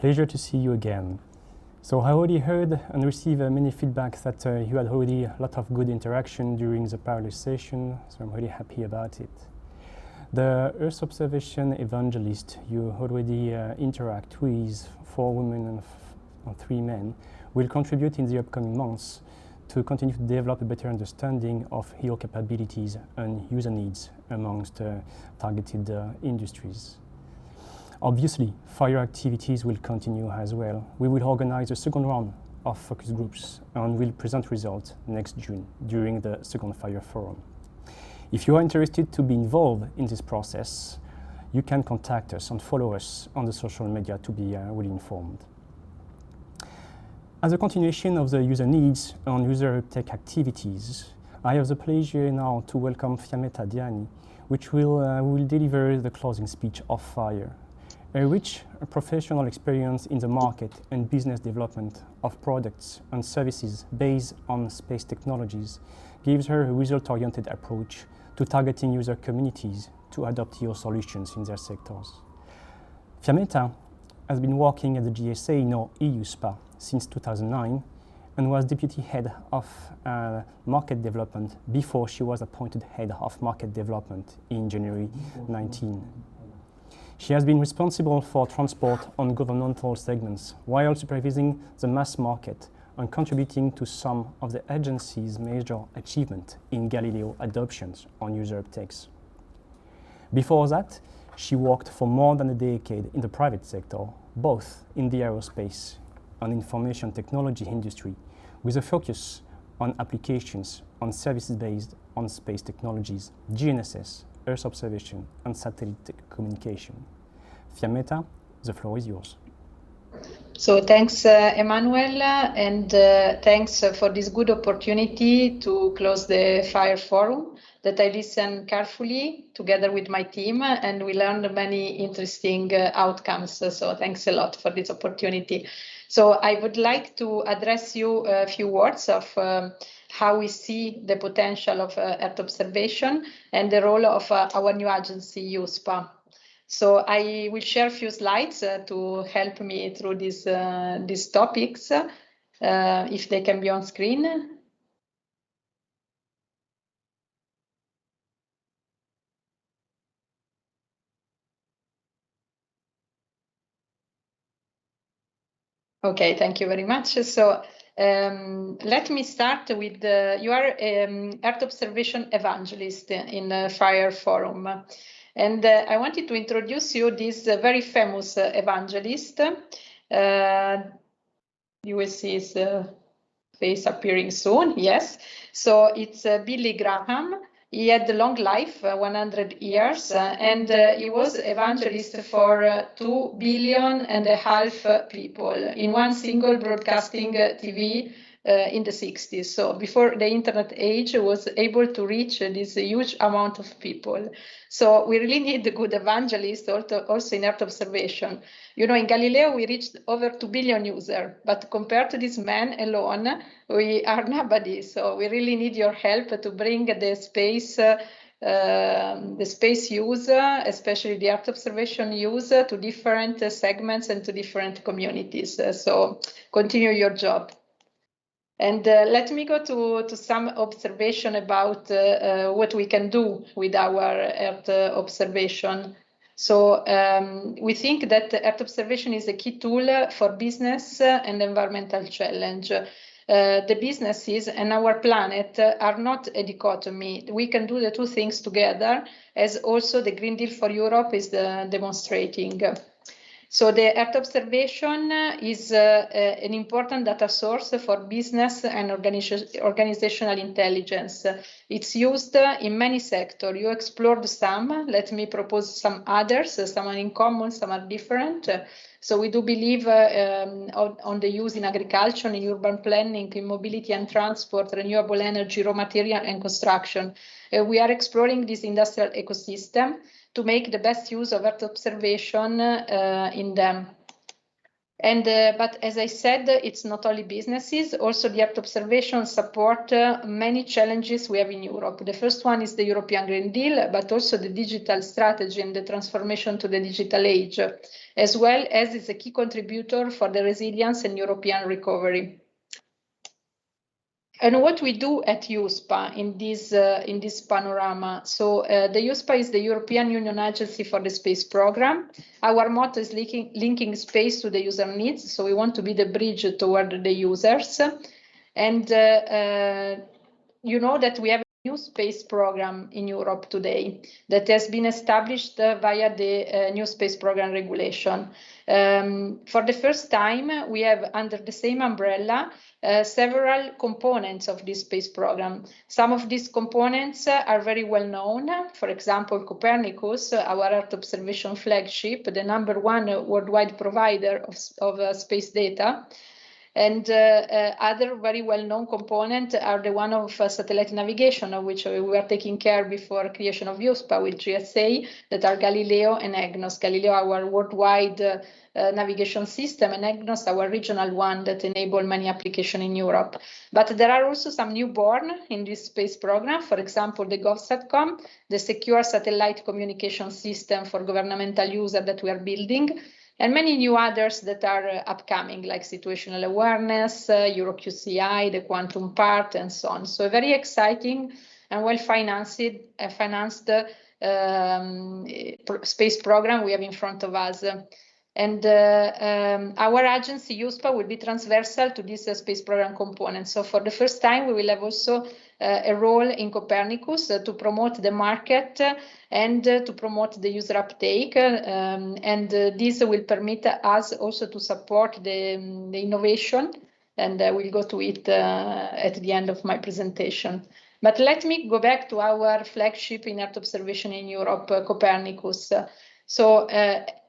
Pleasure to see you again. So I already heard and received many feedbacks that you had already a lot of good interaction during the parallel session, so I'm really happy about it. The Earth observation evangelist you already interact with, 4 women and 3 men, will contribute in the upcoming months to continue to develop a better understanding of your capabilities and user needs amongst targeted industries. Obviously, fire activities will continue as well. We will organize a second round of focus groups and will present results next June during the second Fire Forum. If you are interested to be involved in this process, you can contact us and follow us on the social media to be well informed. As a continuation of the user needs and user uptake activities, I have the pleasure now to welcome Fiammetta Diani, which will deliver the closing speech of FIRE. A rich professional experience in the market and business development of products and services based on space technologies gives her a result-oriented approach to targeting user communities to adopt your solutions in their sectors. Fiammetta has been working at the GSA, now EUSPA, since 2009 and was deputy head of market development before she was appointed head of market development in January 19. She has been responsible for transport on governmental segments while supervising the mass market and contributing to some of the agency's major achievements in Galileo adoptions on user uptakes. Before that, she worked for more than a decade in the private sector, both in the aerospace and information technology industry, with a focus on applications on services based on space technologies, GNSS, Earth observation, and satellite communication. Fiammetta, the floor is yours. So thanks, Emmanuel, and thanks for this good opportunity to close the FIRE Forum that I listened carefully together with my team, and we learned many interesting outcomes. So thanks a lot for this opportunity. So I would like to address you a few words of how we see the potential of Earth observation and the role of our new agency, EUSPA. So I will share a few slides to help me through these topics, if they can be on screen. Okay, thank you very much. So let me start with you are Earth observation evangelist in FIRE Forum. And I wanted to introduce you this very famous evangelist. You will see his face appearing soon, yes. So it's Billy Graham. He had a long life, 100 years, and he was evangelist for 2.5 billion people in one single broadcasting TV in the 60s. So before the internet age was able to reach this huge amount of people. So we really need a good evangelist also in Earth observation. You know, in Galileo, we reached over 2 billion users, but compared to this man alone, we are nobody. So we really need your help to bring the space use, especially the Earth observation use, to different segments and to different communities. So continue your job. And let me go to some observation about what we can do with our Earth observation. So we think that Earth observation is a key tool for business and environmental challenge. The businesses and our planet are not a dichotomy. We can do the two things together, as also the Green Deal for Europe is demonstrating. So the Earth observation is an important data source for business and organizational intelligence. It's used in many sectors. You explored some. Let me propose some others. Some are in common, some are different. So we do believe on the use in agriculture, in urban planning, in mobility and transport, renewable energy, raw material and construction. We are exploring this industrial ecosystem to make the best use of Earth observation in them. And but as I said, it's not only businesses, also the Earth observation support many challenges we have in Europe. The first one is the European Green Deal, but also the digital strategy and the transformation to the digital age, as well as is a key contributor for the resilience and European recovery. And what we do at EUSPA in this panorama. So the EUSPA is the European Union Agency for the Space Program. Our motto is linking space to the user needs. So we want to be the bridge toward the users. And you know that we have a new space program in Europe today that has been established via the new space program regulation. For the first time, we have under the same umbrella several components of this space program. Some of these components are very well known. For example, Copernicus, our Earth observation flagship, the #1 worldwide provider of space data. And other very well-known components are the one of satellite navigation, of which we were taking care before creation of EUSPA with GSA, that are Galileo and EGNOS. Galileo, our worldwide navigation system, and EGNOS, our regional one that enable many applications in Europe. But there are also some newborn in this space program. For example, the GovSatcom, the secure satellite communication system for governmental users that we are building, and many new others that are upcoming, like situational awareness, EuroQCI, the quantum part, and so on. So a very exciting and well-financed space program we have in front of us. And our agency, EUSPA, will be transversal to this space program component. So for the first time, we will have also a role in Copernicus to promote the market and to promote the user uptake. And this will permit us also to support the innovation. And I will go to it at the end of my presentation. But let me go back to our flagship in Earth observation in Europe, Copernicus. So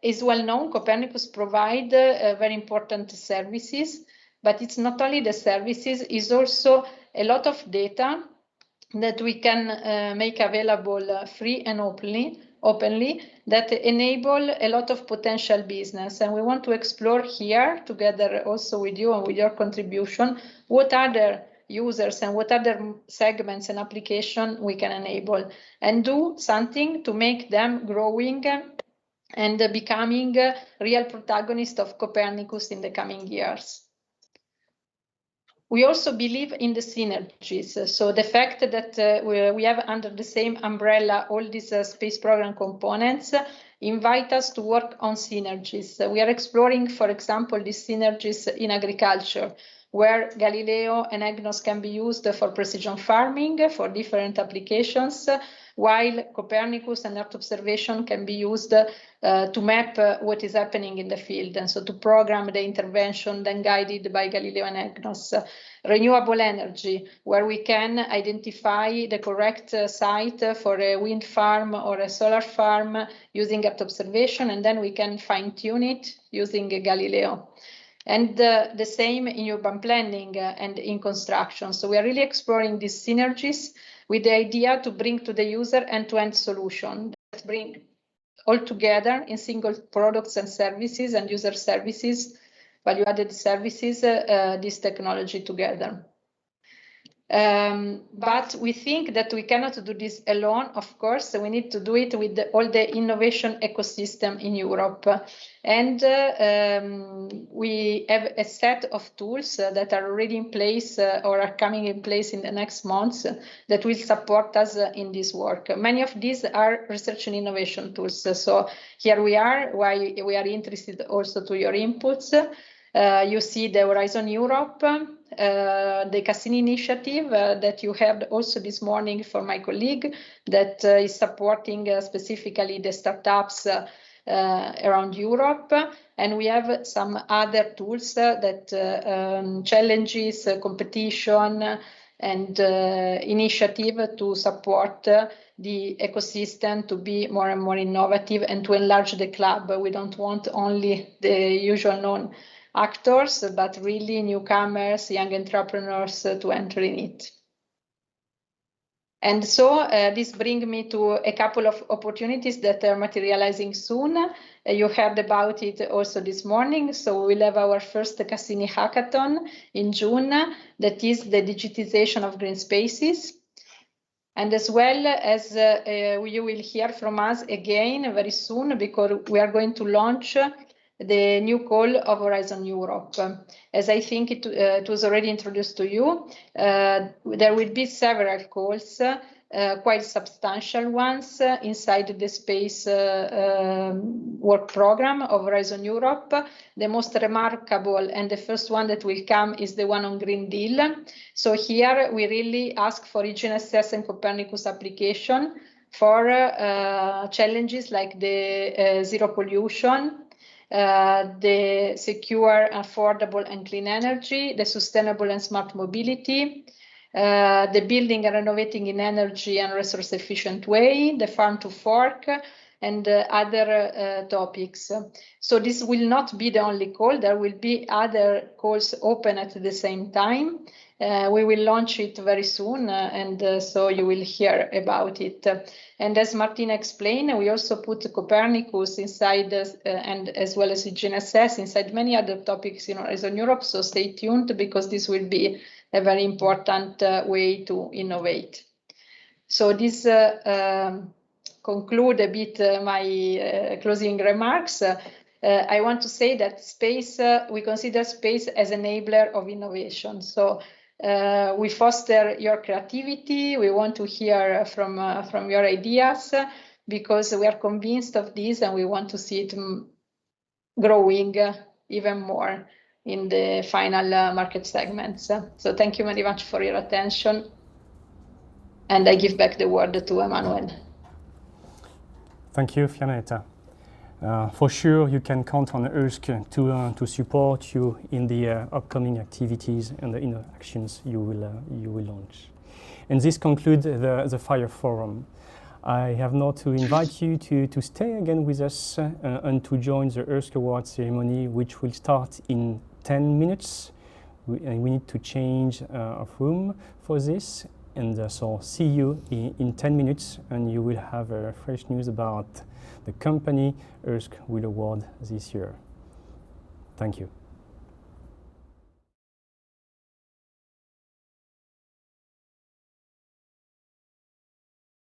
it's well known, Copernicus provide very important services, but it's not only the services, it's also a lot of data that we can make available free and openly that enable a lot of potential business. And we want to explore here together also with you and with your contribution, what other users and what other segments and application we can enable and do something to make them growing and becoming real protagonists of Copernicus in the coming years. We also believe in the synergies. So the fact that we have under the same umbrella all these space program components invite us to work on synergies. We are exploring, for example, these synergies in agriculture, where Galileo and EGNOS can be used for precision farming for different applications, while Copernicus and Earth observation can be used to map what is happening in the field, and so to program the intervention then guided by Galileo and EGNOS. Renewable energy, where we can identify the correct site for a wind farm or a solar farm using Earth observation, and then we can fine-tune it using Galileo. And the same in urban planning and in construction. So we are really exploring these synergies with the idea to bring to the user end-to-end solution that bring all together in single products and services and user services, value-added services, this technology together. But we think that we cannot do this alone, of course. So we need to do it with all the innovation ecosystem in Europe. And we have a set of tools that are already in place or are coming in place in the next months that will support us in this work. Many of these are research and innovation tools. So here we are, why we are interested also to your inputs. You see the Horizon Europe, the Cassini initiative that you heard also this morning from my colleague that is supporting specifically the startups around Europe. And we have some other tools that challenges, competition, and initiative to support the ecosystem to be more and more innovative and to enlarge the club. We don't want only the usual known actors, but really newcomers, young entrepreneurs to enter in it. And so this brings me to a couple of opportunities that are materializing soon. You heard about it also this morning. So we'll have our first Cassini Hackathon in June. That is the digitization of green spaces. And as well as you will hear from us again very soon, because we are going to launch the new call of Horizon Europe. As I think it was already introduced to you, there will be several calls, quite substantial ones, inside the space work program of Horizon Europe. The most remarkable and the first one that will come is the one on Green Deal. So here we really ask for GNSS and Copernicus application for challenges like the zero pollution, the secure, affordable and clean energy, the sustainable and smart mobility, the building and renovating in energy and resource efficient way, the farm to fork, and other topics. So this will not be the only call. There will be other calls open at the same time. We will launch it very soon, and so you will hear about it. And as Martina explained, we also put Copernicus inside, and as well as GNSS inside many other topics in Horizon Europe. So stay tuned, because this will be a very important way to innovate. So this conclude a bit my closing remarks. I want to say that space, we consider space as an enabler of innovation. So we foster your creativity. We want to hear from your ideas, because we are convinced of this and we want to see it growing even more in the final market segments. So thank you very much for your attention. And I give back the word to Emmanuel. Thank you, Fiammetta. For sure, you can count on EUSPA to support you in the upcoming activities and the actions you will launch. And this concludes the FIRE Forum. I have now to invite you to stay again with us and to join the EUSPA Award ceremony, which will start in 10 minutes. We need to change of room for this. And so see you in 10 minutes, and you will have fresh news about the company EUSPA will award this year. Thank you.